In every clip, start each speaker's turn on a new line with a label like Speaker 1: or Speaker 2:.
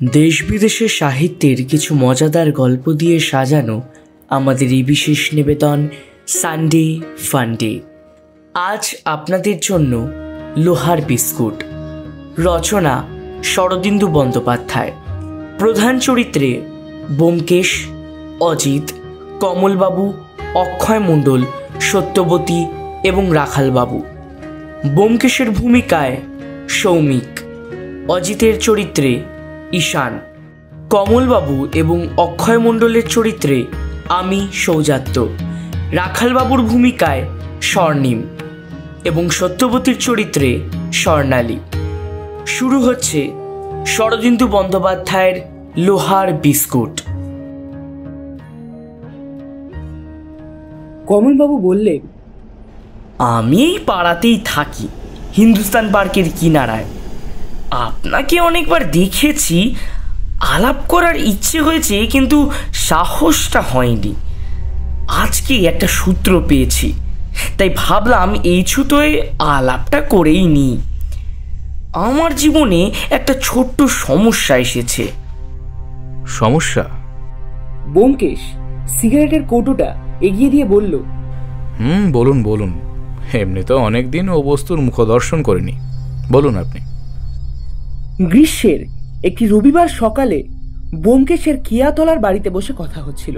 Speaker 1: দেশ বিদেশের সাহিত্যের কিছু মজাদার গল্প দিয়ে সাজানো আমাদের এই বিশেষ নিবেদন সানডে ফান্ডে। আজ আপনাদের জন্য লোহার বিস্কুট। রচনা শরদিন্দু বন্দ্যোপাধ্যায়। প্রধান চরিত্রে ব্যোমকেশ, অজিত, কমলবাবু, অক্ষয় মণ্ডল, সত্যবতী এবং রাখালবাবু। ব্যোমকেশের ভূমিকায় সৌমিক, অজিতের চরিত্রে ঈশান, কমলবাবু এবং অক্ষয় মণ্ডলের চরিত্রে আমি সৌজাত্য, রাখালবাবুর ভূমিকায় স্বর্ণিম এবং সত্যবতীর চরিত্রে স্বর্ণালী। শুরু হচ্ছে শরদিন্দু বন্দ্যোপাধ্যায়ের লোহার বিস্কুট।
Speaker 2: কমলবাবু বললেন,
Speaker 1: আমি এই পাড়াতেই থাকি, হিন্দুস্তান পার্কের কিনারায়। আপনাকে অনেকবার দেখেছি, আলাপ করার ইচ্ছে হয়েছে, কিন্তু সাহসটা হয়নি। আজকে একটা সূত্র পেয়েছি, তাই ভাবলাম এই ছুতোয় আলাপটা করেই নিই। আমার জীবনে একটা ছোট্ট সমস্যা এসেছে।
Speaker 3: সমস্যা?
Speaker 2: ব্যোমকেশ সিগারেটের কৌটোটা এগিয়ে দিয়ে বলল,
Speaker 3: বলুন বলুন। এমনি তো অনেকদিন ও বস্তুর মুখদর্শন করিনি, বলুন আপনি।
Speaker 2: গ্রীষ্মের একটি রবিবার সকালে ব্যোমকেশের কিয়াতলার বাড়িতে বসে কথা হচ্ছিল।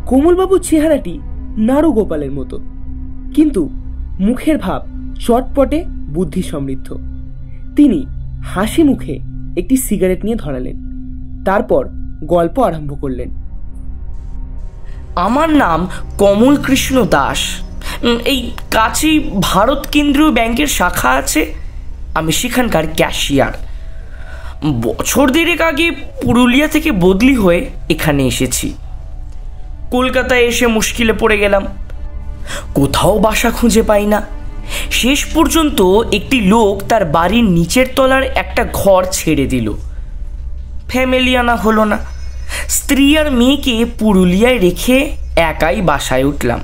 Speaker 2: কমলবাবুর চেহারাটি নাড়ু গোপালের মতো, কিন্তু মুখের ভাব চটপটে, বুদ্ধি সমৃদ্ধ। তিনি হাসি মুখে একটি সিগারেট নিয়ে ধরালেন, তারপর গল্প আরম্ভ করলেন।
Speaker 1: আমার নাম কমল কৃষ্ণ দাস। এই কাছেই ভারত কেন্দ্রীয় ব্যাংকের শাখা আছে, আমি সেখানকার ক্যাশিয়ার। বছর দেড়েক আগে পুরুলিয়া থেকে বদলি হয়ে এখানে এসেছি। কলকাতায় এসে মুশকিলে পড়ে গেলাম, কোথাও বাসা খুঁজে পাই না। শেষ পর্যন্ত একটি লোক তার বাড়ির নিচের তলার একটা ঘর ছেড়ে দিল। ফ্যামিলি আনা হলো না, স্ত্রী আর মেয়েকে পুরুলিয়ায় রেখে একাই বাসায় উঠলাম।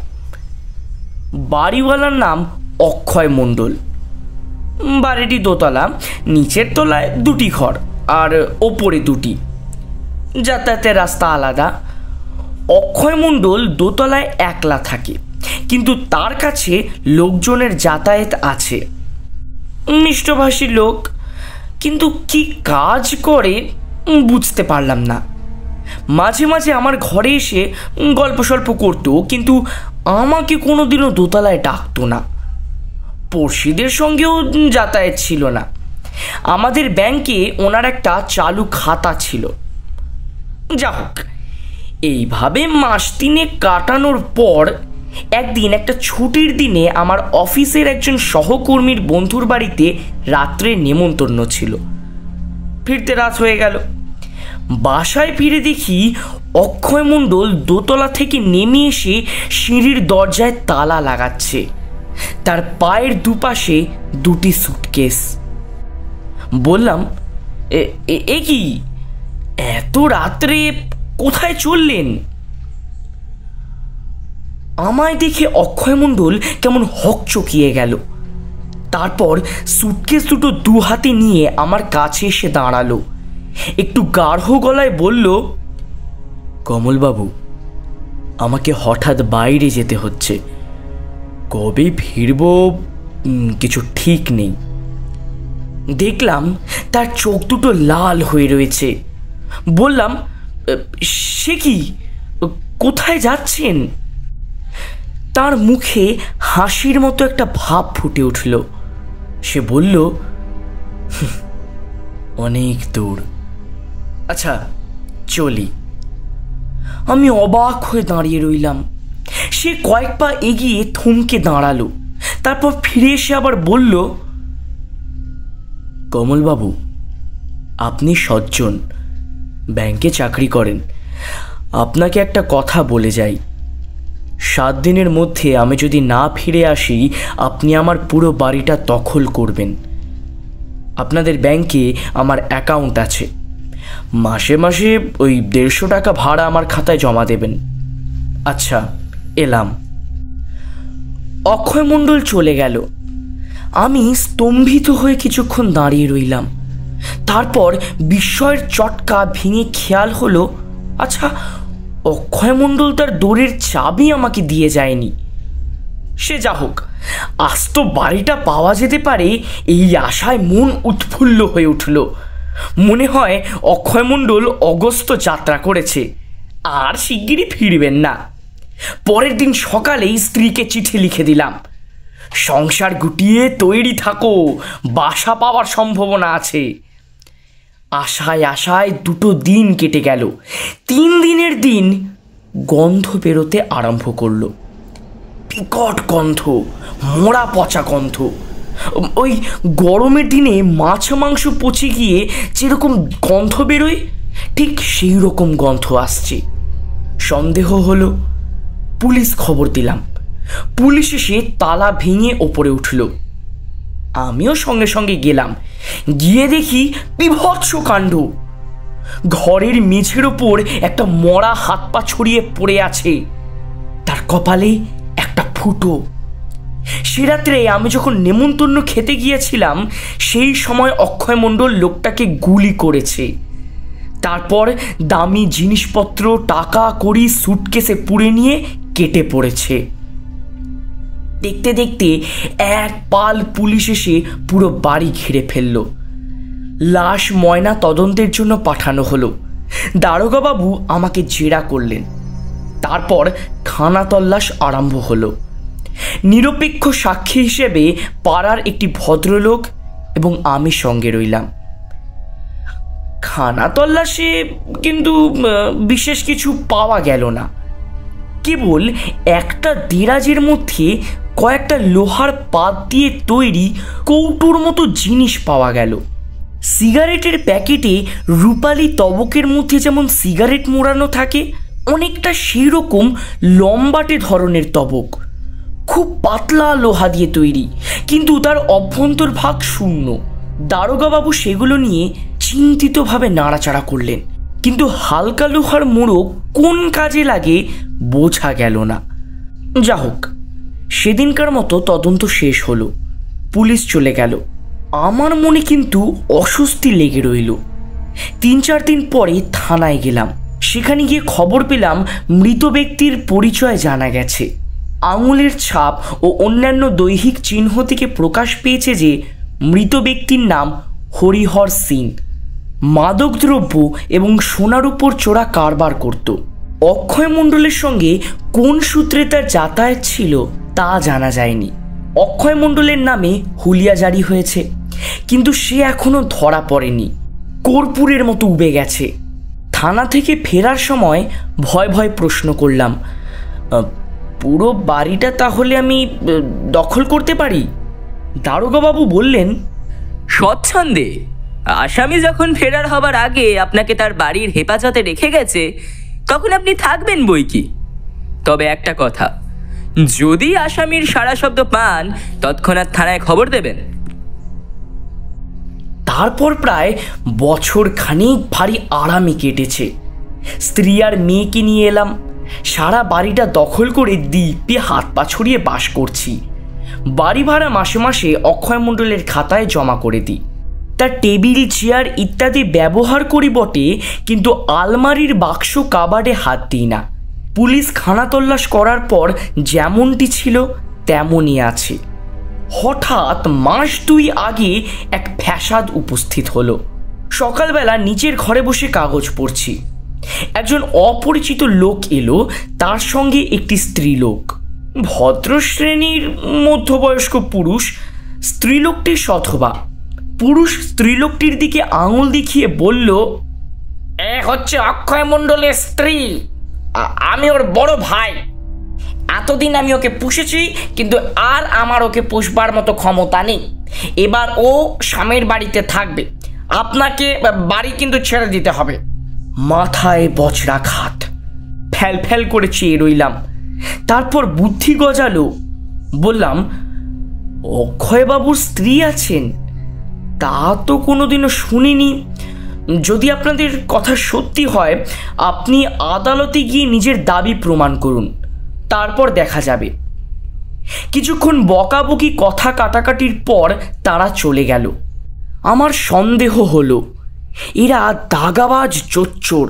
Speaker 1: বাড়িওয়ালার নাম অক্ষয় মণ্ডল। বাড়িটি দোতলা, নিচের তলায় দুটি ঘর আর ওপরে দুটি, যাতায়াতের রাস্তা আলাদা। অক্ষয় মণ্ডল দোতলায় একলা থাকে, কিন্তু তার কাছে লোকজনের যাতায়াত আছে। মিষ্টভাষী লোক, কিন্তু কি কাজ করে বুঝতে পারলাম না। মাঝে মাঝে আমার ঘরে এসে গল্প সল্প করতো, কিন্তু আমাকে কোনোদিনও দোতলায় ডাকতো না। পড়শিদের সঙ্গেও যাতায়াত ছিল না। আমাদের ব্যাংকে ওনার একটা চালু খাতা ছিল। যা হোক, এইভাবে মাস তিনেক কাটানোর পর একদিন একটা ছুটির দিনে আমার অফিসের একজন সহকর্মীর বন্ধুর বাড়িতে রাত্রে নেমন্তন্ন ছিল। ফিরতে রাত হয়ে গেল। বাসায় ফিরে দেখি অক্ষয় মণ্ডল দোতলা থেকে নেমে এসে সিঁড়ির দরজায় তালা লাগাচ্ছে। তার পায়ের দুপাশে দুটি সুটকেস। বললাম, এ কি, এত রাত্রে কোথায় চললেন? আমায় দেখে অক্ষয় মণ্ডল কেমন হকচকিয়ে গেল। তারপর সুটকেস দুটো দু হাতে নিয়ে আমার কাছে এসে দাঁড়ালো। একটু গাঢ় গলায় বলল, কমলবাবু, আমাকে হঠাৎ বাইরে যেতে হচ্ছে। কবে ফিরব কিছু ঠিক নেই। দেখলাম তার চোখ দুটো লাল হয়ে রয়েছে। বললাম, সে কি, কোথায় যাচ্ছেন? তার মুখে হাসির মতো একটা ভাব ফুটে উঠল। সে বলল, অনেক দূর। আচ্ছা, চলি। আমি অবাক হয়ে দাঁড়িয়ে রইলাম। সে কয়েক পা এগিয়ে থমকে দাঁড়ালো, তারপর ফিরে এসে আবার বলল, কমলবাবু, আপনি সজ্জন, ব্যাংকে চাকরি করেন। আপনাকে একটা কথা বলে যাই। 7 দিনের মধ্যে আমি যদি না ফিরে আসি, আপনি আমার পুরো বাড়িটা দখল করবেন। আপনাদের ব্যাংকে আমার অ্যাকাউন্ট আছে। মাসে মাসে ওই 150 টাকা ভাড়া আমার খাতায় জমা দেবেন। আচ্ছা, এলাম। অক্ষয় মণ্ডল চলে গেল। আমি স্তম্ভিত হয়ে কিছুক্ষণ দাঁড়িয়ে রইলাম। তারপর বিস্ময়ের চটকা ভেঙে খেয়াল হলো, আচ্ছা, অক্ষয় মণ্ডল তার দৌড়ের চাবি আমাকে দিয়ে যায়নি। সে যা হোক, আস্ত বাড়িটা পাওয়া যেতে পারে এই আশায় মন উৎফুল্ল হয়ে উঠল। মনে হয় অক্ষয় মণ্ডল অগস্ত্য যাত্রা করেছে, আর শিগগিরই ফিরবেন না। পরের দিন সকালেই স্ত্রীকে চিঠি লিখে দিলাম, সংসার গুটিয়ে তৈরি থাকো, বাসা পাওয়ার সম্ভাবনা আছে। আশায় আশায় 2 দিন কেটে গেল। 3 দিনের দিন গন্ধ বেরোতে আরম্ভ করলো, বিকট গন্ধ, মোড়া পচা গন্ধ। ওই গরমের দিনে মাছ মাংস পচে গিয়ে যেরকম গন্ধ বেরোয়, ঠিক সেই রকম গন্ধ আসছে। সন্দেহ হলো, পুলিশ খবর দিলাম। পুলিশ এসে তালা ভেঙে ওপরে উঠল। আমিও সঙ্গে সঙ্গে গেলাম। গিয়ে দেখি বিভৎস কাণ্ড। ঘরের মেঝের ওপর একটা মরা হাত পা ছড়িয়ে পড়ে আছে, তার কপালে একটা ফুটো। সে রাত্রে আমি যখন নেমন্তন্ন খেতে গিয়েছিলাম, সেই সময় অক্ষয় মণ্ডল লোকটাকে গুলি করেছে। তারপর দামি জিনিসপত্র, টাকা কড়ি সুটকেসে পুড়ে নিয়ে কেটে পড়েছে। দেখতে দেখতে এক পাল পুলিশ এসে পুরো বাড়ি ঘিরে ফেলল। লাশ ময়না তদন্তের জন্য পাঠানো হলো। দারোগাবাবু আমাকে জেরা করলেন। তারপর খানা তল্লাশ আরম্ভ হলো। নিরপেক্ষ সাক্ষী হিসেবে পাড়ার একটি ভদ্রলোক এবং আমি সঙ্গে রইলাম। খানা তল্লাশে কিন্তু বিশেষ কিছু পাওয়া গেল না। কেবল একটা দেরাজের মধ্যে কয়েকটা লোহার পাত দিয়ে তৈরি কৌটোর মতো জিনিস পাওয়া গেল। সিগারেটের প্যাকেটে রূপালি তবকের মধ্যে যেমন সিগারেট মোড়ানো থাকে, অনেকটা সেই রকম লম্বাটে ধরনের তবক, খুব পাতলা লোহা দিয়ে তৈরি, কিন্তু তার অভ্যন্তর ভাগ শূন্য। দারোগাবাবু সেগুলো নিয়ে চিন্তিতভাবে নাড়াচাড়া করলেন, কিন্তু হালকা লোহার মোড়ক কোন কাজে লাগে বোঝা গেল না। যা হোক, সেদিনকার মতো তদন্ত শেষ হলো। পুলিশ চলে গেল। আমার মনে কিন্তু অস্বস্তি লেগে রইল। 3-4 দিন পরে থানায় গেলাম। সেখানে গিয়ে খবর পেলাম মৃত ব্যক্তির পরিচয় জানা গেছে। আঙুলের ছাপ ও অন্যান্য দৈহিক চিহ্ন থেকে প্রকাশ পেয়েছে যে মৃত ব্যক্তির নাম হরিহর সিং। মাদকদ্রব্য এবং সোনার উপর চোরা কারবার করত। অক্ষয় মণ্ডলের সঙ্গে কোন সূত্রে তার যাতায়াত ছিল তা জানা যায়নি। অক্ষয় মণ্ডলের নামে হুলিয়া জারি হয়েছে, কিন্তু সে এখনো ধরা পড়েনি। কর্পূরের মতো উবে গেছে। থানা থেকে ফেরার সময় ভয় ভয় প্রশ্ন করলাম, পুরো বাড়িটা তাহলে আমি দখল করতে পারি? দারোগাবাবু বললেন,
Speaker 4: স্বচ্ছন্দে। আসামি যখন ফেরার হবার আগে আপনাকে তার বাড়ির হেফাজতে রেখে গেছে, তখন আপনি থাকবেন বই কি। তবে একটা কথা, যদি আসামির সারা শব্দ পান, তৎক্ষণাৎ থানায় খবর দেবেন।
Speaker 1: তারপর প্রায় বছর খানিক ভারী আরামে কেটেছে। স্ত্রী আর মেয়েকে নিয়ে এলাম। সারা বাড়িটা দখল করে দ্বীপে হাত পা ছড়িয়ে বাস করছি। বাড়ি ভাড়া মাসে মাসে অক্ষয় মণ্ডলের খাতায় জমা করে দিই। তার টেবিল, চেয়ার ইত্যাদি ব্যবহার করি বটে, কিন্তু আলমারির বাক্স, কাবার্ডে হাত দিই না। পুলিশ খানা তল্লাশ করার পর যেমনটি ছিল তেমনই আছে। হঠাৎ মাস 2 আগে এক ফ্যাসাদ উপস্থিত হলো। সকালবেলা নিচের ঘরে বসে কাগজ পড়ছি। একজন অপরিচিত লোক এলো, তার সঙ্গে একটি স্ত্রীলোক। ভদ্রশ্রেণীর মধ্যবয়স্ক পুরুষ, স্ত্রীলোকটি সধবা। পুরুষ স্ত্রীলোকটির দিকে আঙুল দেখিয়ে বলল, এ হচ্ছে অক্ষয় মণ্ডলের স্ত্রী, আমি ওর বড় ভাই। এতদিন আমি ওকে পুষেছি, কিন্তু আর আমার ওকে পুষবার মতো ক্ষমতা নেই। এবার ও স্বামীর বাড়িতে থাকবে। আপনাকে বাড়ি কিন্তু ছেড়ে দিতে হবে। মাথায় বজ্রাঘাত। ফ্যাল ফ্যাল করে চেয়ে রইলাম। তারপর বুদ্ধি গজালো। বললাম, অক্ষয়বাবুর স্ত্রী আছেন? তা তো কোনোদিনও শুনিনি। যদি আপনাদের কথা সত্যি হয়, আপনি আদালতে গিয়ে নিজের দাবি প্রমাণ করুন, তারপর দেখা যাবে। কিছুক্ষণ বকাবকি কথা কাটাকাটির পর তারা চলে গেল। আমার সন্দেহ হলো এরা দাগাবাজ জোচ্চোর,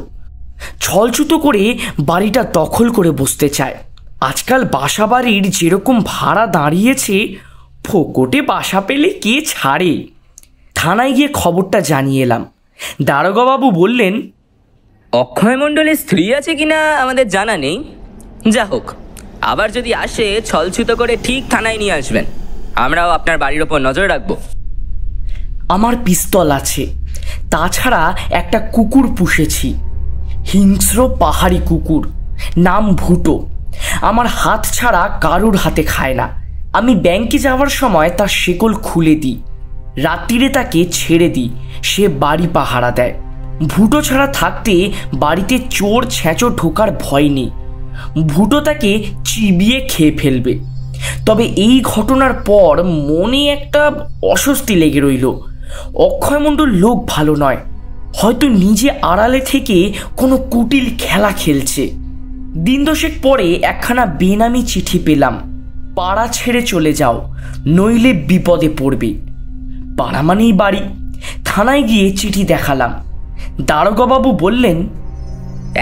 Speaker 1: ছলছুতো করে বাড়িটা দখল করে বসতে চায়। আজকাল বাসা বাড়ির যেরকম ভাড়া দাঁড়িয়েছে, ফোকটে বাসা পেলে কে ছাড়ে। থানায় গিয়ে খবরটা জানিয়ে এলাম। দারোগাবাবু বললেন,
Speaker 4: অক্ষয় মণ্ডলের স্ত্রী আছে কিনা আমাদের জানা নেই। যা হোক, আবার যদি আসে ছলছুতো করে ঠিক থানায় নিয়ে আসবেন। আমরাও আপনার বাড়ির ওপর নজর রাখবো।
Speaker 1: আমার পিস্তল আছে, তাছাড়া একটা কুকুর পুষেছি, হিংস্র পাহাড়ি কুকুর, নাম ভুটো। আমার হাত ছাড়া কারুর হাতে খায় না। আমি ব্যাংকে যাওয়ার সময় তার শেকল খুলে দিই, রাত্রিরে তাকে ছেড়ে দিই, সে বাড়ি পাহারা দেয়। ভুটো ছাড়া থাকতে বাড়িতে চোর ছেঁচো ঢোকার ভয় নেই। ভুটো তাকে চিবিয়ে খেয়ে ফেলবে। তবে এই ঘটনার পর মনে একটা অস্বস্তি লেগে রইল। অক্ষয় মণ্ডল লোক ভালো নয়, হয়তো নিজে আড়ালে থেকে কোনো কুটিল খেলা খেলছে। দিন দশেক পরে একখানা বেনামি চিঠি পেলাম, পাড়া ছেড়ে চলে যাও, নইলে বিপদে পড়বে। পাড়া মানেই বাড়ি। থানায় গিয়ে চিঠি দেখালাম। দারোগাবাবু বললেন,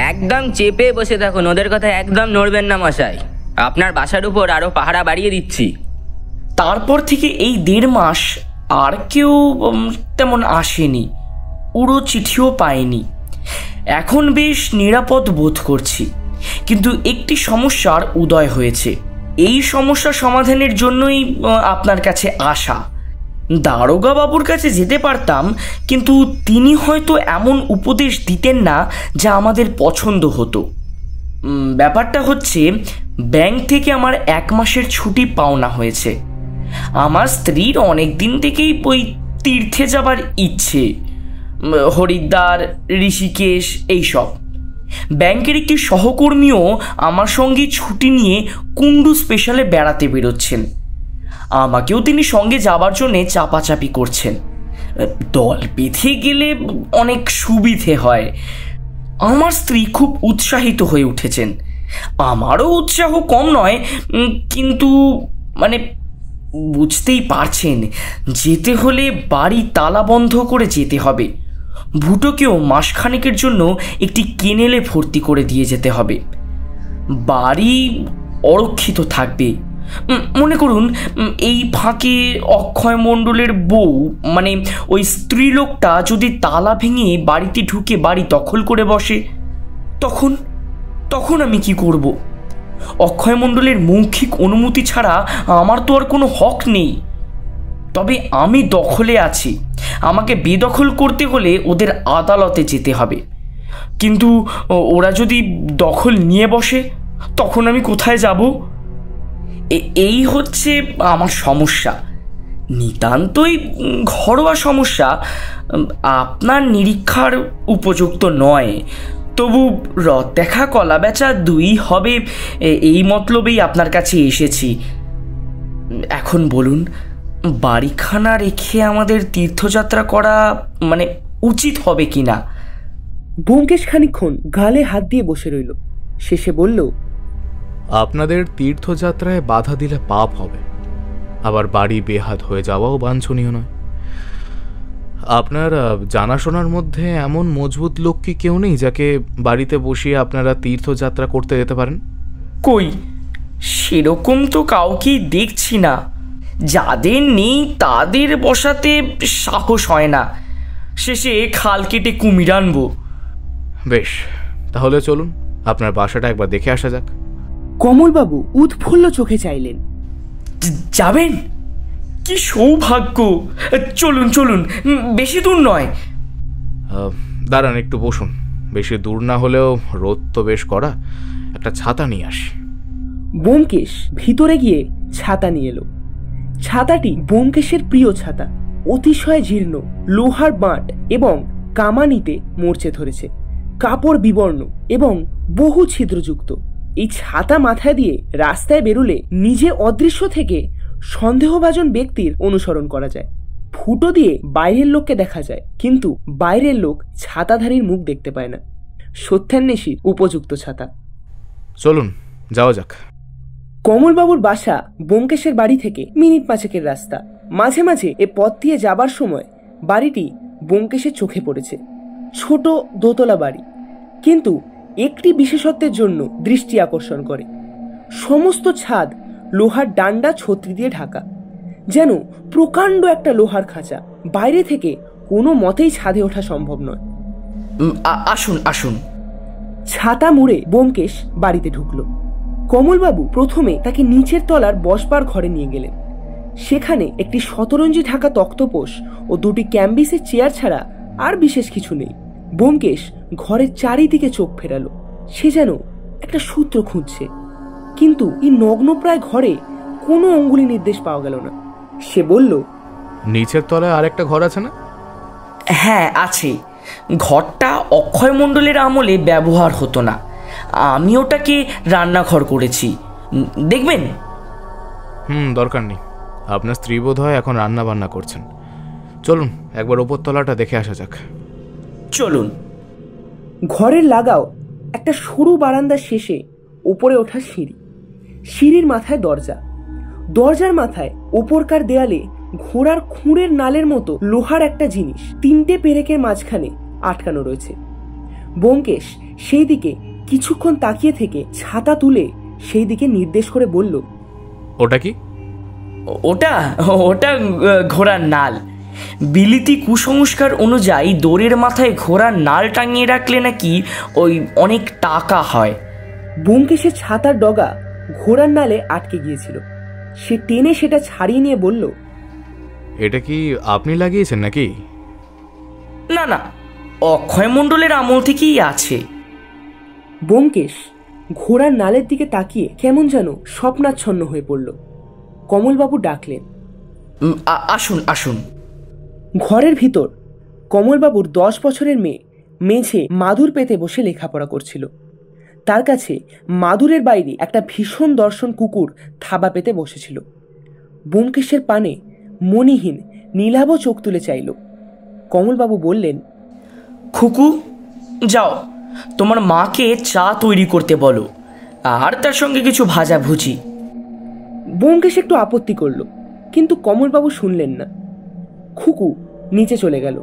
Speaker 4: একদম চেপে বসে থাকুন, ওদের কথা একদম নড়বেন না মশাই। আপনার বাসার উপর আরও পাহারা বাড়িয়ে দিচ্ছি।
Speaker 1: তারপর থেকে এই 1.5 মাস আর কেউ তেমন আসেনি, উড়ো চিঠিও পায়নি। এখন বেশ নিরাপদ বোধ করছি। কিন্তু একটি সমস্যার উদয় হয়েছে। এই সমস্যা সমাধানের জন্যই আপনার কাছে আসা। দারোগাবাবুর কাছে যেতে পারতাম, কিন্তু তিনি হয়তো এমন উপদেশ দিতেন না যা আমাদের পছন্দ হতো। ব্যাপারটা হচ্ছে, ব্যাংক থেকে আমার 1 মাসের ছুটি পাওনা হয়েছে। আমার স্ত্রীর অনেক দিন থেকেই ওই তীর্থে যাবার ইচ্ছে, হরিদ্বার, ঋষিকেশ এইসব। ব্যাংকের একটি সহকর্মীও আমার সঙ্গে ছুটি নিয়ে কুন্ডু স্পেশালে বেড়াতে বেরোচ্ছেন। আমাকেও তিনি সঙ্গে যাবার জন্যে চাপাচাপি করছেন। দল বেঁধে গেলে অনেক সুবিধে হয়। আমার স্ত্রী খুব উৎসাহিত হয়ে উঠেছেন। আমারও উৎসাহ কম নয়, কিন্তু বুঝতেই পারছেন, যেতে হলে বাড়ি তালা বন্ধ করে যেতে হবে। ভুটোকেও মাসখানেকের জন্য একটি কেনেলে ভর্তি করে দিয়ে যেতে হবে। বাড়ি অরক্ষিত থাকবে। মনে করুন, এই ফাঁকে অক্ষয় মণ্ডলের বউ, ওই স্ত্রীলোকটা যদি তালা ভেঙে বাড়িতে ঢুকে বাড়ি দখল করে বসে, তখন আমি কি করব? অক্ষয় মণ্ডলের মৌখিক অনুমতি ছাড়া আমার তো আর কোনো হক নেই। তবে আমি দখলে আছি, আমাকে বেদখল করতে হলে ওদের আদালতে যেতে হবে। কিন্তু ওরা যদি দখল নিয়ে বসে, তখন আমি কোথায় যাব? এই হচ্ছে আমার সমস্যা। নিতান্তই ঘরোয়া সমস্যা, আপনার নিরীক্ষার উপযুক্ত নয়। তবু রথ দেখা কলা বেচা 2 হবে, এই মতলবেই আপনার কাছে এসেছি। এখন বলুন, বাড়িখানা রেখে আমাদের তীর্থযাত্রা করা উচিত হবে কিনা?
Speaker 2: ব্যোমকেশ খানিকক্ষণ গালে হাত দিয়ে বসে রইল। শেষে বলল,
Speaker 3: আপনাদের তীর্থযাত্রায় বাধা দিলে পাপ হবে, আবার বাড়ি বেহাত হয়ে যাওয়াও বাঞ্ছনীয় নয়। আপনার জানাশোনার মধ্যে এমন মজবুত লোক কি কেউ নেই যাকে বাড়িতে বসিয়ে আপনারা তীর্থযাত্রা করতে যেতে পারেন?
Speaker 1: কই, সেরকম তো কাউকেই দেখছি না। যাদের নেই তাদের বসাতে সাহস হয় না। শেষে খাল কেটে কুমির আনবো।
Speaker 3: বেশ, তাহলে চলুন আপনার বাসাটা একবার দেখে আসা যাক।
Speaker 2: কমলবাবু উৎফুল্ল চোখে চাইলেন।
Speaker 1: যাবেন? কি সৌভাগ্য! চলুন চলুন, বেশি দূর নয়।
Speaker 3: দাঁড়ান, একটু বসুন। বেশি দূর না হলেও রোদ তো বেশ কড়া, একটা ছাতা নিয়ে আসি।
Speaker 2: ব্যোমকেশ ভিতরে গিয়ে ছাতা নিয়ে এলো। ছাতাটি ব্যোমকেশের প্রিয় ছাতা, অতিশয় জীর্ণ, লোহার বাঁট এবং কামানিতে মরচে ধরেছে, কাপড় বিবর্ণ এবং বহু ছিদ্রযুক্ত। এই ছাতা মাথায় দিয়ে রাস্তায় বেরোলে নিজে অদৃশ্য থেকে সন্দেহভাজন ব্যক্তির অনুসরণ করা যায়। ফুটো দিয়ে বাইরের লোককে দেখা যায়, কিন্তু বাইরের লোক ছাতাধারীর মুখ দেখতে পায় না। সত্যান্বেষীর উপযুক্ত ছাতা।
Speaker 3: চলুন যাওয়া যাক।
Speaker 2: কমলবাবুর বাসা ব্যোমকেশের বাড়ি থেকে মিনিট 5-এর রাস্তা। মাঝে মাঝে এ পথ দিয়ে যাবার সময় বাড়িটি ব্যোমকেশের চোখে পড়েছে। ছোট দোতলা বাড়ি, কিন্তু একটি বিশেষত্বের জন্য দৃষ্টি আকর্ষণ করে। সমস্ত ছাদ লোহার ডান্ডা ছত্রি দিয়ে ঢাকা, যেন প্রকাণ্ড একটা লোহার খাঁচা। বাইরে থেকে কোনো মতেই ছাদে ওঠা সম্ভব নয়।
Speaker 1: আসুন আসুন।
Speaker 2: ছাতা মুড়ে ব্যোমকেশ বাড়িতে ঢুকলো। কমলবাবু প্রথমে তাকে নিচের তলার বসবার ঘরে নিয়ে গেলেন। সেখানে একটি শতরঞ্জি ঢাকা তক্তপোষ ও দুটি ক্যাম্বিসের চেয়ার ছাড়া আর বিশেষ কিছু নেই। ব্যোমকেশ ঘরের চারিদিকে চোখ ফেরালো, সে যেন একটা সূত্র খুঁজছে, কিন্তু এই নগ্নপ্রায় ঘরে কোনো অঙ্গুলি নির্দেশ পাওয়া গেল না। সে বলল,
Speaker 3: নিচের তলায় আরেকটা ঘর আছে না?
Speaker 1: হ্যাঁ আছে। ঘরটা অক্ষয় মণ্ডলের আমলে ব্যবহার হতো না, আমি ওটাকে রান্নাঘর করেছি, দেখবেন?
Speaker 3: দরকার নেই, আপনার স্ত্রী বোধ হয় এখন রান্না বান্না করছেন। চলুন একবার ওপর তলাটা দেখে আসা যাক।
Speaker 1: চলুন।
Speaker 2: ঘরের লাগাও একটা সরু বারান্দার শেষে উপরে ওঠা সিঁড়ি, সিঁড়ির মাথায় দরজা, দরজার মাথায় ওপরকার দেয়ালে ঘোড়ার খুঁড়ের নালের মতো লোহার একটা জিনিস 3টে পেরেকের মাঝখানে আটকানো রয়েছে। ব্যোমকেশ সেই দিকে কিছুক্ষণ তাকিয়ে থেকে ছাতা তুলে সেই দিকে নির্দেশ করে বলল,
Speaker 3: ওটা কি?
Speaker 1: ওটা ওটা ঘোড়ার নাল। বিলিতি কুসংস্কার অনুযায়ী দড়ির মাথায় ঘোড়ার নাল টাঙিয়ে রাখলে নাকি ওই অনেক টাকা হয়।
Speaker 2: ব্যোমকেশের ছাতার ডগা ঘোড়ার নালে আটকে গিয়েছিল। সে টেনে সেটা ছাড়িয়ে নিয়ে বলল,
Speaker 3: এটা কি আপনি লাগিয়েছেন নাকি?
Speaker 1: না না, অক্ষয় মণ্ডলের আমল থেকেই আছে।
Speaker 2: ব্যোমকেশ ঘোড়ার নালের দিকে তাকিয়ে কেমন যেন স্বপ্নাচ্ছন্ন হয়ে পড়ল। কমলবাবু ডাকলেন,
Speaker 1: আসুন আসুন।
Speaker 2: ঘরের ভিতর কমলবাবুর 10 বছরের মেয়ে মেঝে মাদুর পেতে বসে লেখাপড়া করছিল। তার কাছে মাদুরের বাইরে একটা ভীষণ দর্শন কুকুর থাবা পেতে বসেছিল। ব্যোমকেশের পানে মণিহীন নীলাভ চোখ তুলে চাইল। কমলবাবু বললেন,
Speaker 1: খুকু, যাও তোমার মাকে চা তৈরি করতে বলো, আর তার সঙ্গে কিছু ভাজাভুজি।
Speaker 2: ব্যোমকেশ একটু আপত্তি করল, কিন্তু কমলবাবু শুনলেন না। খুকু নিচে চলে গেল,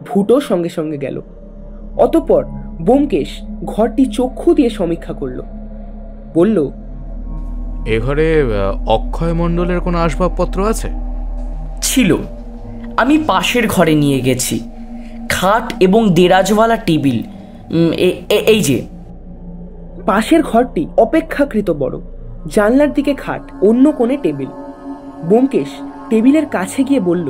Speaker 2: ভুটো সঙ্গে সঙ্গে গেল। অতঃপর ব্যোমকেশ ঘরটি চক্ষু দিয়ে সমীক্ষা করল। বলল,
Speaker 3: এ ঘরে অক্ষয় মণ্ডলের কোনো আসবাবপত্র আছে?
Speaker 1: ছিল, আমি পাশের ঘরে নিয়ে গেছি। খাট এবং দেরাজওয়ালা টেবিল, এই যে।
Speaker 2: পাশের ঘরটি অপেক্ষাকৃত বড়, জানলার দিকে খাট, অন্য কোণে টেবিল। ব্যোমকেশ টেবিলের কাছে গিয়ে বলল,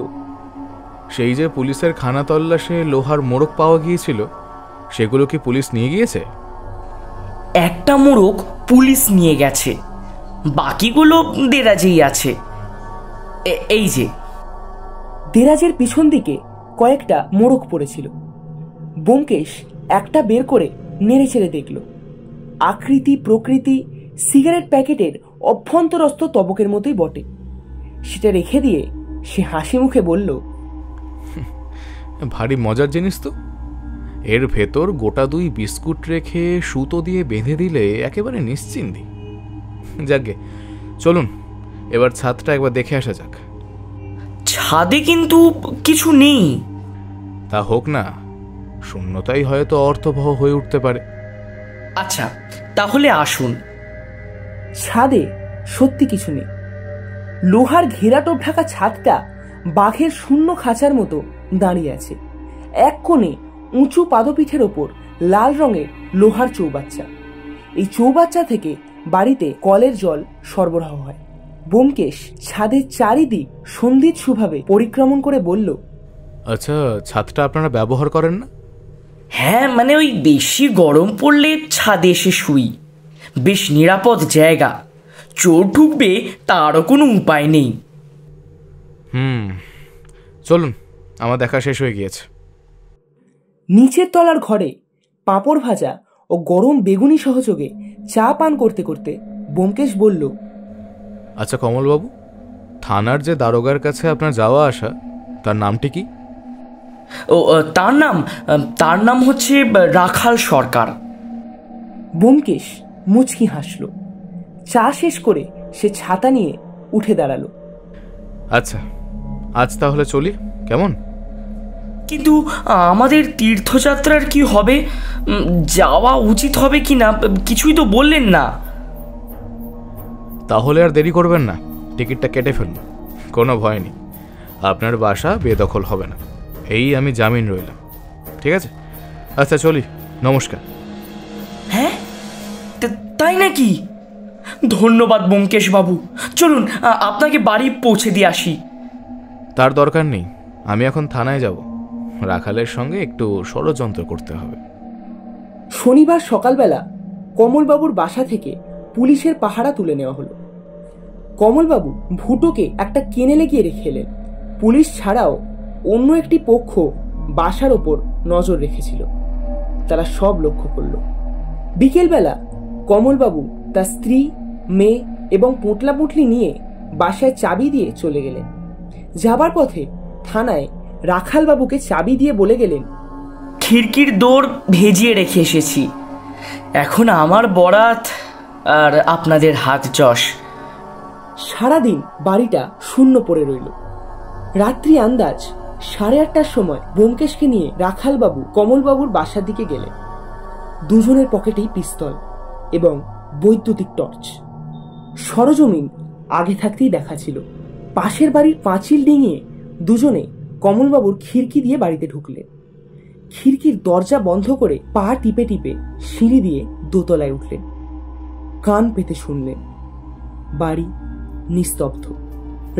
Speaker 3: সেই যে পুলিশের খানা তল্লাশে লোহার মোড়ক পাওয়া গিয়েছিল, সেগুলো কি পুলিশ নিয়ে গিয়েছে?
Speaker 1: একটা মোড়ক পুলিশ নিয়ে গেছে, বাকিগুলো দেরাজেই আছে, এই যে।
Speaker 2: দেরাজের পিছন দিকে কয়েকটা মোড়ক পড়েছিল। ব্যোমকেশ একটা বের করে নেড়ে চেড়ে দেখল। আকৃতি প্রকৃতি সিগারেট প্যাকেটের অভ্যন্তরস্থ তবকের মতোই বটে। সেটা রেখে দিয়ে সে হাসি মুখে বলল,
Speaker 3: ভারী মজার জিনিস তো। এর ভেতর গোটা 2 বিস্কুট রেখে সুতো দিয়ে বেঁধে দিলে একেবারে নিশ্চিন্তি। যাকে চলুন এবার ছাদটা একবার দেখে আসা যাক।
Speaker 1: ছাদে কিন্তু কিছু নেই।
Speaker 3: তা হোক না, শূন্যতাই হয়তো অর্থবহ হয়ে উঠতে পারে।
Speaker 1: আচ্ছা তাহলে আসুন।
Speaker 2: ছাদে সত্যি কিছু নেই। লোহার ঘেরাটোপ ঢাকা ছাদটা বাঘের শূন্য খাঁচার মতো দাঁড়িয়ে আছে। এক কোণে উঁচু পাদপীঠের ওপর লাল রঙের লোহার চৌবাচ্চা। এই চৌবাচ্চা থেকে বাড়িতে কলের জল সরবরাহ হয়। ব্যোমকেশ ছাদের চারিদিক সন্ধিৎসুভাবে পরিক্রমণ করে বলল,
Speaker 3: আচ্ছা, ছাদটা আপনারা ব্যবহার করেন না?
Speaker 1: হ্যাঁ, মানে ওই বেশি গরম পড়লে ছাদে এসে শুই, বেশ নিরাপদ জায়গা, চোর ঢুকবে তারও কোনো উপায় নেই।
Speaker 3: চলুন, আমার দেখা শেষ হয়ে গিয়েছে।
Speaker 2: নিচের তলার ঘরে পাঁপড় ভাজা ও গরম বেগুনি সহযোগে চা পান করতে করতে ব্যোমকেশ বলল,
Speaker 3: আচ্ছা কমলবাবু, থানার যে দারোগার কাছে আপনার যাওয়া আসা, তার নামটি কি?
Speaker 1: ও, তার নাম হচ্ছে রাখাল সরকার।
Speaker 2: ব্যোমকেশ মুচকি হাসল। চা শেষ করে সে ছাতা নিয়ে উঠে দাঁড়ালো।
Speaker 3: আচ্ছা, আজ তাহলে চলি, কেমন?
Speaker 1: কিন্তু আমাদের তীর্থযাত্রার কি হবে? যাওয়া উচিত হবে কি না কিছুই তো বললেন না।
Speaker 3: তাহলে আর দেরি করবেন না, টিকিটটা কেটে ফেলুন। কোনো ভয় নেই, আপনার বাসা বেদখল হবে না, এই আমি জামিন রইলাম। ঠিক আছে, আচ্ছা চলি, নমস্কার।
Speaker 1: হ্যাঁ, তাই নাকি? ধন্যবাদ ব্যোমকেশ বাবু। চলুন আপনাকে বাড়ি পৌঁছে দিয়ে আসি।
Speaker 3: তার দরকার নেই, আমি এখন থানায় যাব, রাখালের সঙ্গে একটু ষড়যন্ত্র করতে হবে।
Speaker 2: শনিবার সকালবেলা কমলবাবুর বাসা থেকে পুলিশের পাহারা তুলে নেওয়া হলো। কমলবাবু ভুটোকে একটা কেনেলে গিয়ে রেখে এলেন। পুলিশ ছাড়াও অন্য একটি পক্ষ বাসার ওপর নজর রেখেছিল। তারা সব লক্ষ্য করল। বিকেলবেলা কমলবাবু তার স্ত্রী, মেয়ে এবং পোটলাপুটলি নিয়ে বাসায় চাবি দিয়ে চলে গেলেন। যাবার পথে থানায় রাখালবাবুকে চাবি দিয়ে বলে গেলেন,
Speaker 1: খিড়কির দৌড় ভেজিয়ে রেখে এসেছি, এখন আমার বরাত আর আপনাদের হাত যশ।
Speaker 2: সারাদিন বাড়িটা শূন্য পড়ে রইল। রাত্রি আন্দাজ 8:30টার সময় ব্যোমকেশকে নিয়ে রাখালবাবু কমলবাবুর বাসার দিকে গেলেন। দুজনের পকেটেই পিস্তল এবং বৈদ্যুতিক টর্চ। সরজমিন আগে থাকতেই দেখা ছিল। পাশের বাড়ির পাঁচিল ডিঙিয়ে দুজনে কমলবাবুর খিড়কি দিয়ে বাড়িতে ঢুকলেন। খিড়কির দরজা বন্ধ করে পা টিপে টিপে সিঁড়ি দিয়ে দোতলায় উঠলেন। কান পেতে শুনলেন। বাড়ি নিস্তব্ধ।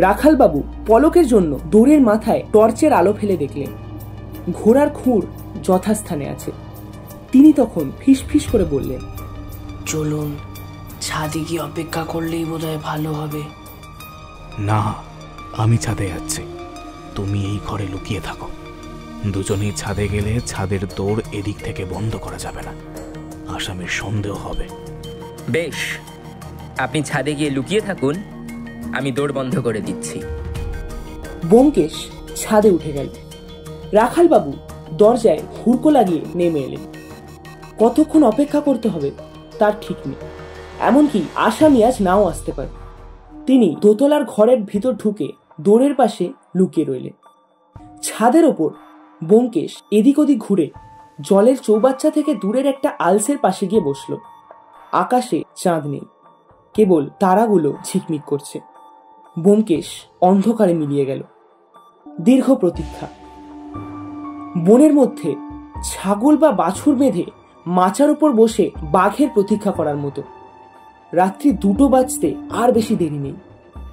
Speaker 2: রাখালবাবু পলকের জন্য দৌড়ের মাথায় টর্চের আলো ফেলে দেখলেন ঘোড়ার খুর যথাস্থানে আছে। তিনি তখন ফিসফিস করে বললেন,
Speaker 1: চলুন ছাদে গিয়ে অপেক্ষা করলেই বোধহয় ভালো হবে।
Speaker 3: না, আমি ছাদে যাচ্ছি, তুমি এই ঘরে লুকিয়ে থাকো। দুজনেই ছাদে গেলে ছাদের দৌড় এদিক থেকে বন্ধ করা যাবে না, আসামির সন্দেহ হবে।
Speaker 4: বেশ, আপনি ছাদে গিয়ে লুকিয়ে থাকুন, আমি দৌড় বন্ধ করে দিচ্ছি।
Speaker 2: ব্যোমকেশ ছাদে উঠে গেল। রাখালবাবু দরজায় হুড়কো লাগিয়ে নেমে এলেন। কতক্ষণ অপেক্ষা করতে হবে তার ঠিক নেই, এমনকি আসামি আজ নাও আসতে পারে। তিনি দোতলার ঘরের ভিতর ঢুকে দৌড়ের পাশে লুকিয়ে রইলেন। ছাদের ওপর ব্যোমকেশ এদিক ওদিক ঘুরে জলের চৌবাচ্চা থেকে দূরের একটা আলসের পাশে গিয়ে বসল। আকাশে চাঁদ নেই, কেবল তারাগুলো ঝিকমিক করছে। ব্যোমকেশ অন্ধকারে মিলিয়ে গেল। দীর্ঘ প্রতীক্ষা। বনের মধ্যে ছাগল বা বাছুর বেঁধে মাচার উপর বসে বাঘের প্রতীক্ষা করার মতো। রাত্রি 2টো বাজতে আর বেশি দেরি নেই।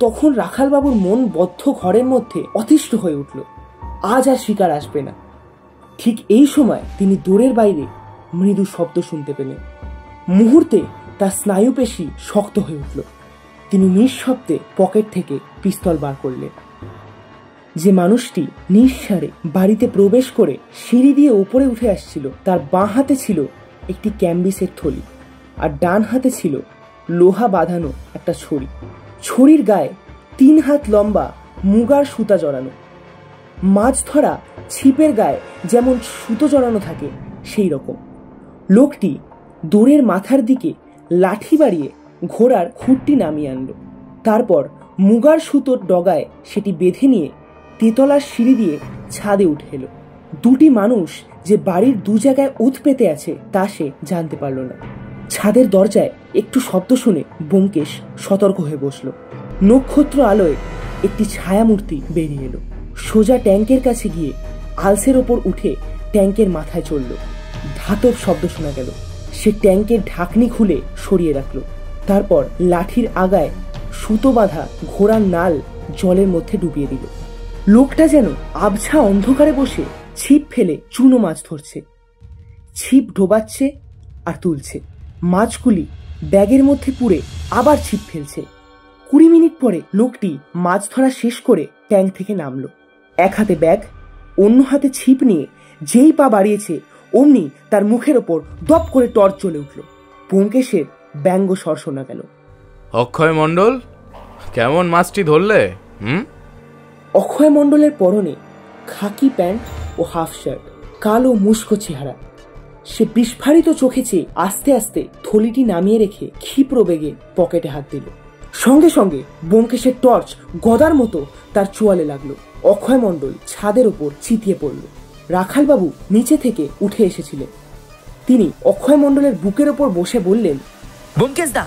Speaker 2: তখন রাখালবাবুর মন বদ্ধ ঘরের মধ্যে অতিষ্ঠ হয়ে উঠল। আজ আর শিকার আসবে না। ঠিক এই সময় তিনি দৌড়ের বাইরে মৃদু শব্দ শুনতে পেলেন। মুহূর্তে তার স্নায়ুপেশি শক্ত হয়ে উঠল। তিনি নিঃশব্দে পকেট থেকে পিস্তল বার করলেন। যে মানুষটি নিঃসাড়ে বাড়িতে প্রবেশ করে সিঁড়ি দিয়ে উপরে উঠে আসছিল, তার বাঁ হাতে ছিল একটি ক্যাম্বিসের থলি আর ডান হাতে ছিল লোহা বাঁধানো একটা ছড়ি। ছড়ির গায়ে 3 হাত লম্বা মুগার সুতা জড়ানো। মাছ ধরা ছিপের গায়ে যেমন সুতো জড়ানো থাকে সেই রকম। লোকটি দৌড়ের মাথার দিকে লাঠি বাড়িয়ে ঘোড়ার খুঁটটি নামিয়ে আনল। তারপর মুগার সুতোর ডগায় সেটি বেঁধে নিয়ে তেতলার সিঁড়ি দিয়ে ছাদে উঠে এলো। দুটি মানুষ যে বাড়ির 2 জায়গায় উৎ পেতে আছে তা সে জানতে পারল না। ছাদের দরজায় একটু শব্দ শুনে ব্যোমকেশ সতর্ক হয়ে বসল। নক্ষত্র আলোয় একটি ছায়ামূর্তি বেরিয়ে এলো। সোজা ট্যাঙ্কের কাছে গিয়ে আলসের ওপর উঠে ট্যাঙ্কের মাথায় চড়ল। ধাতব শব্দ শোনা গেল। সে ট্যাঙ্কের ঢাকনি খুলে সরিয়ে রাখল। তারপর লাঠির আগায় সুতো বাঁধা ঘোড়ার নাল জলের মধ্যে ডুবিয়ে দিল। লোকটা যেন আবছা অন্ধকারে বসে ছিপ ফেলে চুনো মাছ ধরছে। ছিপ ডোবাচ্ছে আর তুলছে। মাছগুলি ব্যাগের মধ্যে পুরে আবার ছিপ ফেলছে। 20 মিনিট পরে লোকটি মাছ ধরা শেষ করে ট্যাঙ্ক থেকে নামলো। এক হাতে ব্যাগ, অন্য হাতে ছিপ নিয়ে যেই পা বাড়িয়েছে অমনি তার মুখের ওপর দপ করে টর্চ জ্বলে উঠল। ব্যোমকেশের ব্যঙ্গ স্বর শোনা গেল।
Speaker 3: অক্ষয় মণ্ডল, কেমন মাছটি ধরলে?
Speaker 2: অক্ষয় মণ্ডলের পরনে খাকি প্যান্ট ও হাফ শার্ট, কালো মুস্কো চেহারা। সে বিস্ফারিত চোখে চেয়ে আস্তে আস্তে থলিটি নামিয়ে রেখে ক্ষিপ্র বেগে পকেটে হাত দিল। সঙ্গে সঙ্গে ব্যোমকেশের টর্চ গদার মতো তার চোয়ালে লাগলো। অক্ষয় মণ্ডল ছাদের ওপর চিতিয়ে পড়ল। রাখালবাবু নিচে থেকে উঠে এসেছিলেন। তিনি অক্ষয় মণ্ডলের বুকের ওপর বসে বললেন,
Speaker 4: ব্যোমকেশ দা,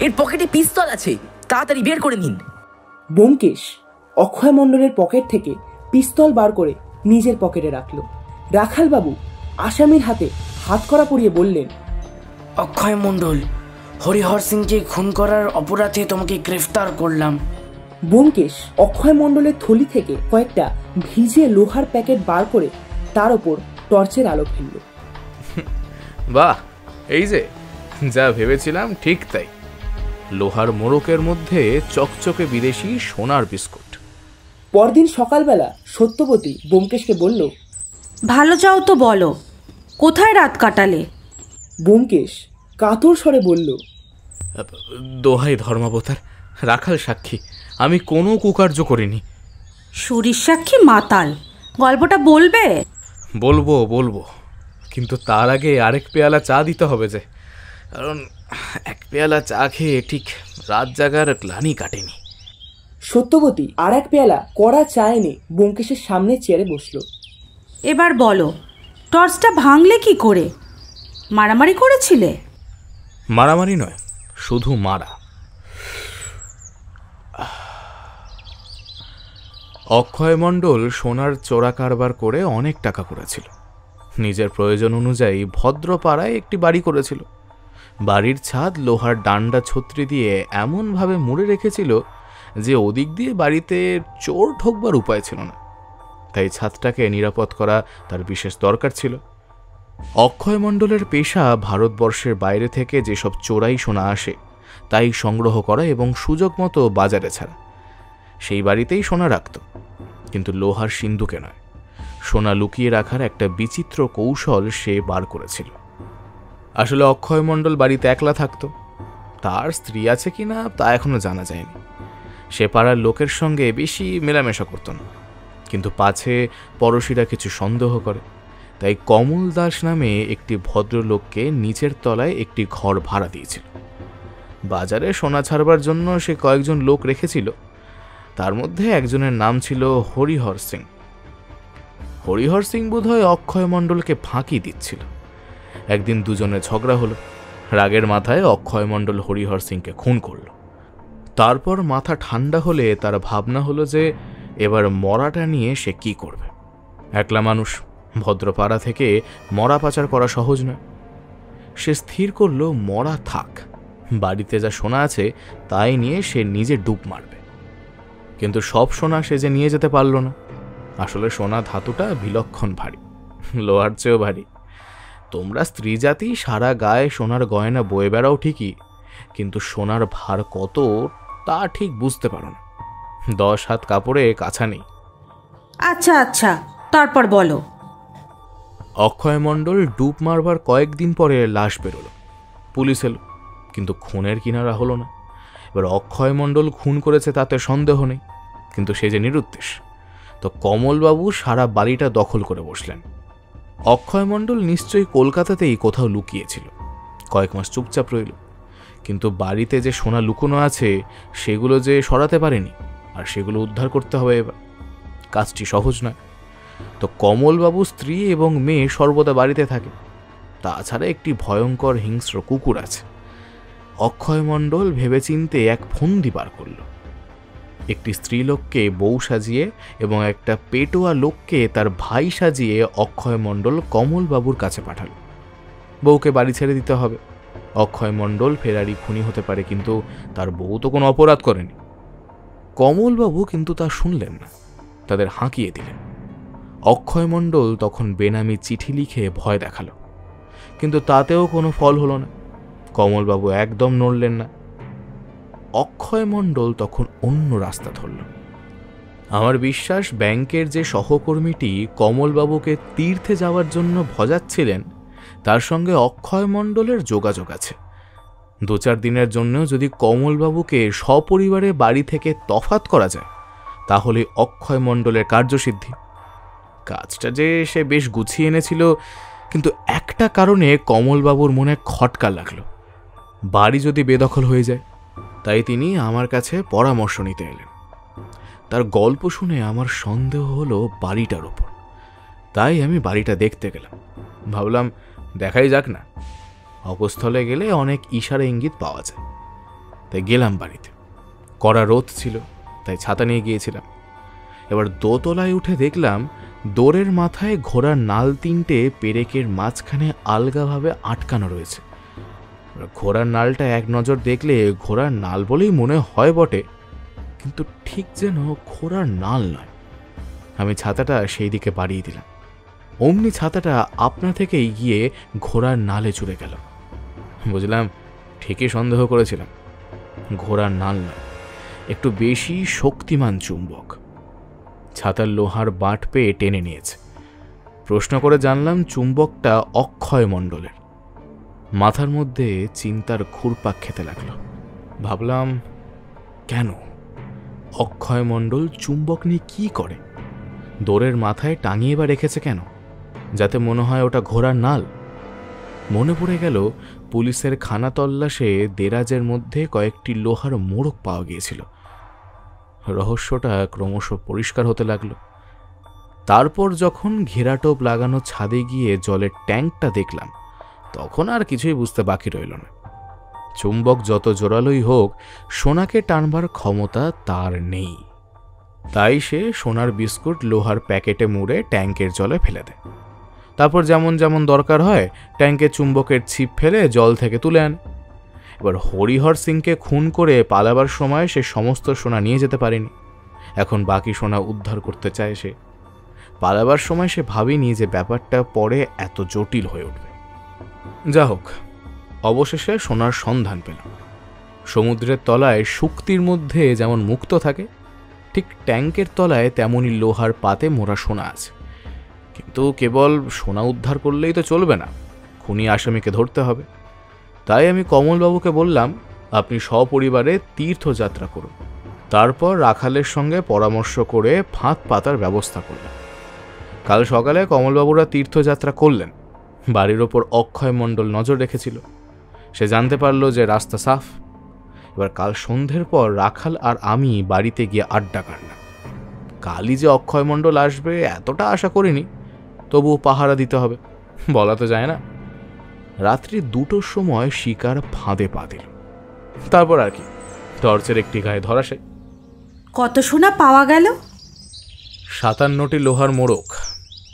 Speaker 4: এর পকেটে পিস্তল আছে, তাড়াতাড়ি বের করে নিন।
Speaker 2: ব্যোমকেশ অক্ষয় মণ্ডলের পকেট থেকে পিস্তল বার করে নিজের পকেটে রাখল। রাখালবাবু আসামির হাতে হাতকড়া পরিয়ে বললেন,
Speaker 1: অক্ষয় মণ্ডল, হরিহর সিংকে খুন করার অপরাধে তোমাকে গ্রেফতার করলাম।
Speaker 2: ব্যোমকেশ অক্ষয় মণ্ডলের থলি থেকে কয়েকটা ভিজে লোহার প্যাকেট বার করে তার ওপর টর্চের আলো ফেলল।
Speaker 3: বাহ, এই যে যা ভেবেছিলাম ঠিক তাই, লোহার মোড়কের মধ্যে চকচকে বিদেশি সোনার বিস্কুট।
Speaker 2: পরদিন সকালবেলা সত্যবতী ব্যোমকেশকে বলল,
Speaker 5: ভালো চাও তো বলো, কোথায় রাত কাটালে?
Speaker 2: ব্যোমকেশ কাতর স্বরে বলল,
Speaker 3: দোহাই ধর্মাবতার, রাখাল সাক্ষী, আমি কোনো কুকার্য করিনি।
Speaker 5: শরীর সাক্ষী মাতাল, গল্পটা বলবে?
Speaker 3: বলবো বলবো, কিন্তু তার আগে আরেক পেয়ালা চা দিতে হবে যে, কারণ এক পেয়ালা চা খেয়ে ঠিক রাত জাগার গ্লানি কাটেনি।
Speaker 2: সত্যবতী আর এক পেয়ালা কড়া চা এনে ব্যোমকেশের সামনে চেয়ারে বসল।
Speaker 5: এবার বলো, টর্চটা ভাঙলে কি করে? মারামারি করেছিলে?
Speaker 3: মারামারি নয়, শুধু মারা। অক্ষয় মণ্ডল সোনার চোরা কারবার করে অনেক টাকা করেছিল। নিজের প্রয়োজন অনুযায়ী ভদ্রপাড়ায় একটি বাড়ি করেছিল। বাড়ির ছাদ লোহার ডান্ডা ছত্রি দিয়ে এমনভাবে মুড়ে রেখেছিল যে ওদিক দিয়ে বাড়িতে চোর ঢোকবার উপায় ছিল না। তাই ছাদটাকে নিরাপদ করা তার বিশেষ দরকার ছিল। অক্ষয় মণ্ডলের পেশা ভারতবর্ষের বাইরে থেকে যেসব চোরাই সোনা আসে তাই সংগ্রহ করা এবং সুযোগ মতো বাজারে ছাড়া। সেই বাড়িতেই সোনা রাখত, কিন্তু লোহার সিন্ধুকে নয়। সোনা লুকিয়ে রাখার একটা বিচিত্র কৌশল সে বার করেছিল। আসলে অক্ষয় মণ্ডল বাড়িতে একলা থাকত, তার স্ত্রী আছে কিনা তা এখনো জানা যায়নি। সে পাড়ার লোকের সঙ্গে বেশি মেলামেশা করত না, কিন্তু পাছে পড়শিরা কিছু সন্দেহ করে, তাই কমল দাস নামে একটি ভদ্রলোককে নিচের তলায় একটি ঘর ভাড়া দিয়েছিল। বাজারে সোনা ছাড়বার জন্য সে কয়েকজন লোক রেখেছিল, তার মধ্যে একজনের নাম ছিল হরিহর সিং। হরিহর সিং বোধহয় অক্ষয় মণ্ডলকে ফাঁকি দিচ্ছিল। একদিন দুজনে ঝগড়া হলো। রাগের মাথায় অক্ষয় মণ্ডল হরিহর সিংকে খুন করল। তারপর মাথা ঠান্ডা হলে তার ভাবনা হলো যে এবার মরাটা নিয়ে সে কি করবে। একলা মানুষ, ভদ্রপাড়া থেকে মরা পাচার করা সহজ নয়। সে স্থির করল মরা থাক, বাড়িতে যা সোনা আছে তাই নিয়ে সে নিজে ডুব মারবে। কিন্তু সব সোনা সে যে নিয়ে যেতে পারল না। আসলে সোনা ধাতুটা বিলক্ষণ ভারী, লোহার চেয়েও ভারী। তোমরা স্ত্রী জাতি সারা গায়ে সোনার গয়না বয়ে বেড়াও ঠিকই, কিন্তু সোনার ভার কত তা ঠিক বুঝতে পারো না। 10 হাত কাপড়ে কাছা নেই।
Speaker 5: আচ্ছা আচ্ছা, তারপর বলো।
Speaker 3: অক্ষয় মণ্ডল ডুব মারবার কয়েকদিন পরে লাশ বেরোলো। পুলিশ এলো, কিন্তু খুনের কিনারা হলো না। এবার অক্ষয় মণ্ডল খুন করেছে তাতে সন্দেহ নেই, কিন্তু সে যে নিরুদ্দেশ। তো কমলবাবু সারা বাড়িটা দখল করে বসলেন। অক্ষয় মণ্ডল নিশ্চয়ই কলকাতাতেই কোথাও লুকিয়েছিল। কয়েক মাস চুপচাপ রইল, কিন্তু বাড়িতে যে সোনা লুকোনো আছে সেগুলো যে সরাতে পারেনি, আর সেগুলো উদ্ধার করতে হবে। এবার কাজটি সহজ নয়। তো কমলবাবু স্ত্রী এবং মেয়ে সর্বদা বাড়িতে থাকে, তাছাড়া একটি ভয়ঙ্কর হিংস্র কুকুর আছে। অক্ষয় মণ্ডল ভেবেচিন্তে এক ফন্দি বার করল। একটি স্ত্রীলোককে বউ সাজিয়ে এবং একটা পেটোয়া লোককে তার ভাই সাজিয়ে অক্ষয় মণ্ডল কমলবাবুর কাছে পাঠাল। বউকে বাড়ি ছেড়ে দিতে হবে। অক্ষয় মণ্ডল ফেরারি খুনি হতে পারে, কিন্তু তার বউ তো কোনো অপরাধ করেনি। কমলবাবু কিন্তু তা শুনলেন না, তাদের হাঁকিয়ে দিলেন। অক্ষয় মণ্ডল তখন বেনামি চিঠি লিখে ভয় দেখালো, কিন্তু তাতেও কোনো ফল হলো না। কমলবাবু একদম নড়লেন না। অক্ষয় মণ্ডল তখন অন্য রাস্তা ধরল। আমার বিশ্বাস ব্যাংকের যে সহকর্মীটি কমলবাবুকে তীর্থে যাওয়ার জন্য ভজাচ্ছিলেন তার সঙ্গে অক্ষয় মণ্ডলের যোগাযোগ আছে। 2-4 দিনের জন্য যদি কমলবাবুকে সপরিবারে বাড়ি থেকে তফাত করা যায় তাহলে অক্ষয় মণ্ডলের কার্যসিদ্ধি। কাজটা যে সে বেশ গুছিয়ে এনেছিল, কিন্তু একটা কারণে কমলবাবুর মনে খটকা লাগলো, বাড়ি যদি বেদখল হয়ে যায়। তাই তিনি আমার কাছে পরামর্শ নিতে এলেন। তার গল্প শুনে আমার সন্দেহ হলো বাড়িটার ওপর। তাই আমি বাড়িটা দেখতে গেলাম। ভাবলাম দেখাই যাক না, অপস্থলে গেলে অনেক ইশারা ইঙ্গিত পাওয়া যায়। তাই গেলাম বাড়িতে। কড়া রোদ ছিল, তাই ছাতা নিয়ে গিয়েছিলাম। এবার দোতলায় উঠে দেখলাম দোরের মাথায় ঘোড়ার নাল 3টে পেরেকের মাঝখানে আলগাভাবে আটকানো রয়েছে। ঘোড়ার নালটা এক নজর দেখলে ঘোড়ার নাল বলেই মনে হয় বটে, কিন্তু ঠিক যেন ঘোড়ার নাল নয়। আমি ছাতাটা সেই দিকে বাড়িয়ে দিলাম। অমনি ছাতাটা আপনা থেকেই গিয়ে ঘোড়ার নালে জুড়ে গেল। বুঝলাম ঠিকই সন্দেহ করেছিলাম, ঘোড়ার নাল নয়, একটু বেশি শক্তিমান চুম্বক। ছাতার লোহার বাঁট পেয়ে টেনে নিয়েছে। প্রশ্ন করে জানলাম চুম্বকটা অক্ষয় মণ্ডলের। মাথার মধ্যে চিন্তার ঘুরপাক খেতে লাগলো। ভাবলাম কেন অক্ষয় মণ্ডল চুম্বক নিয়ে কি করে? দোরের মাথায় টাঙিয়ে বা রেখেছে কেন? যাতে মনে হয় ওটা ঘোড়ার নাল। মনে পড়ে গেল পুলিশের খানা তল্লাশে দেরাজের মধ্যে কয়েকটি লোহার মোড়ক পাওয়া গিয়েছিল। রহস্যটা ক্রমশ পরিষ্কার হতে লাগলো। তারপর যখন ঘেরাটোপ লাগানো ছাদে গিয়ে জলের ট্যাঙ্কটা দেখলাম, তখন আর কিছুই বুঝতে বাকি রইল না। চুম্বক যত জোরালোই হোক, সোনাকে টানবার ক্ষমতা তার নেই। তাই সে সোনার বিস্কুট লোহার প্যাকেটে মুড়ে ট্যাঙ্কের জলে ফেলে দেয়। তারপর যেমন যেমন দরকার হয় ট্যাঙ্কে চুম্বকের ছিপ ফেলে জল থেকে তুলে আনে। এবার হরিহর সিংকে খুন করে পালাবার সময় সে সমস্ত সোনা নিয়ে যেতে পারেনি। এখন বাকি সোনা উদ্ধার করতে চায় সে। পালাবার সময় সে ভাবেনি যে ব্যাপারটা পরে এত জটিল হয়ে উঠবে। যা হোক, অবশেষে সোনার সন্ধান পেলাম। সমুদ্রের তলায় শুক্তির মধ্যে যেমন মুক্ত থাকে, ঠিক ট্যাঙ্কের তলায় তেমনই লোহার পাতে মোড়া সোনা আছে। কিন্তু কেবল সোনা উদ্ধার করলেই তো চলবে না, খুনি আসামিকে ধরতে হবে। তাই আমি কমলবাবুকে বললাম, আপনি সপরিবারে তীর্থযাত্রা করুন। তারপর রাখালের সঙ্গে পরামর্শ করে ফাঁদ পাতার ব্যবস্থা করলাম। কাল সকালে কমলবাবুরা তীর্থযাত্রা করলেন। বাড়ির ওপর অক্ষয় মণ্ডল নজর রেখেছিল। সে জানতে পারল যে রাস্তা সাফ। এবার কাল সন্ধ্যের পর রাখাল আর আমি বাড়িতে গিয়ে আড্ডা কাটলাম। কালই যে অক্ষয় মণ্ডল আসবে এতটা আশা করিনি, তবুও পাহারা দিতে হবে, বলা তো যায় না। রাত্রি 2টোর সময় শিকার ফাঁদে পা দিল। তারপর আর কি, টর্চের একটি গায়ে ধরাশাই।
Speaker 5: কত সোনা পাওয়া গেল?
Speaker 3: 57টি লোহার মোড়ক,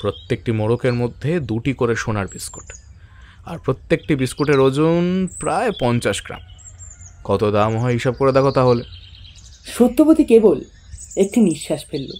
Speaker 3: প্রত্যেকটি মোড়কের মধ্যে 2টি করে সোনার বিস্কুট, আর প্রত্যেকটি বিস্কুটের ওজন প্রায় 50 গ্রাম। কত দাম হয় হিসাব করে দেখো তাহলে।
Speaker 2: সত্যবতী কেবল একটি নিঃশ্বাস ফেলল।